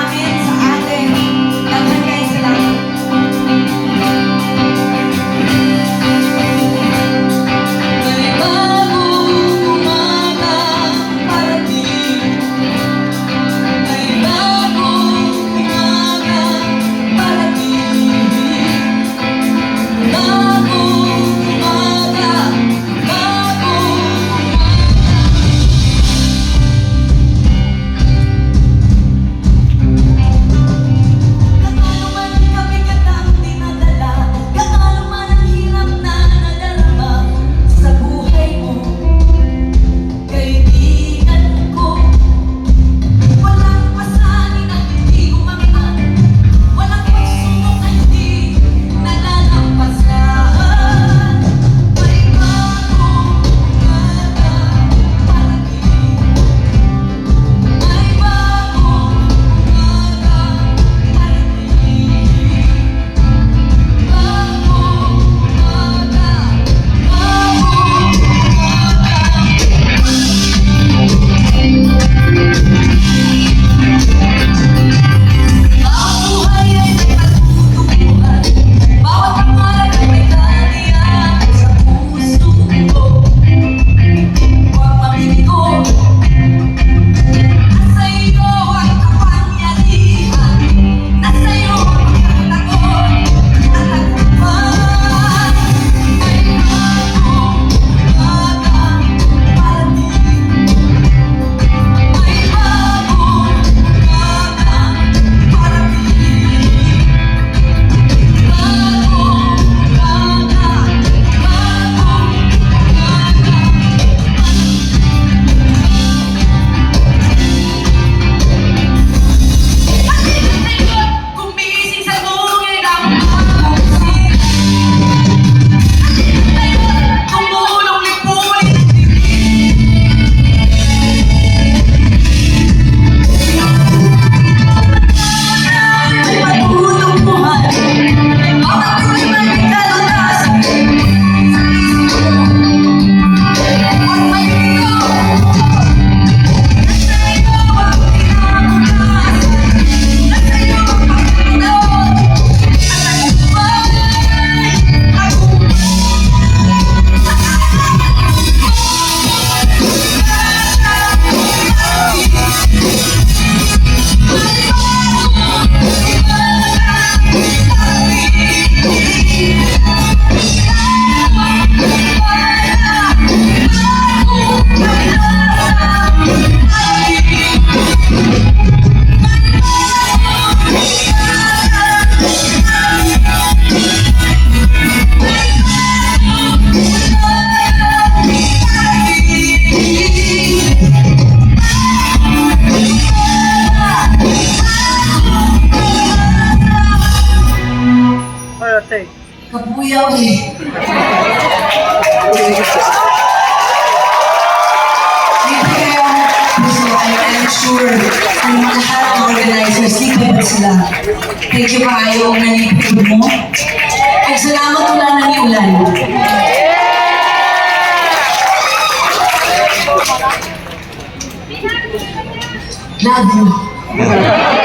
namin sa atin. Daghang kayo salamat. May bagong umaga parating. May bagong umaga parating. Bagong umaga, bagong Gaano man ang kabigat ang dinadala, gaano man ang hirap na nadarama sa buhay mo, kaibigan ko. Walang pasanin na hindi gumagaan, walang pagsubok na hindi nalalampasan. May bagong umaga parating. May bagong umaga parating. Bagong umaga, ang buhay ay may patutunguhan. Bawat pangarap ay may kaliyahan sa puso ko. Huwag mabigo. Nasa iyo ang kapangyarihan. Nasa iyo ang pagkakataon at tagumpay. May bagong umaga parating. May bagong umaga parating. Bagong umaga, gumising sa bukid ang bagong silang. Tumulong lipunin ang dilim. May patutunguhan. Bawat tuloy may kalutas. Huwag mabigo. Nasa iyo ang kinabukasan. Nasa iyo ang pagkakataon at tagumpay. Kabuyaw eh. Hindi kayo gusto, I'm sure ang mga lahat ng organizers, lipat sila. Thank you kayo ang nalipid mo. At salamat ulan ng ulan. Love you.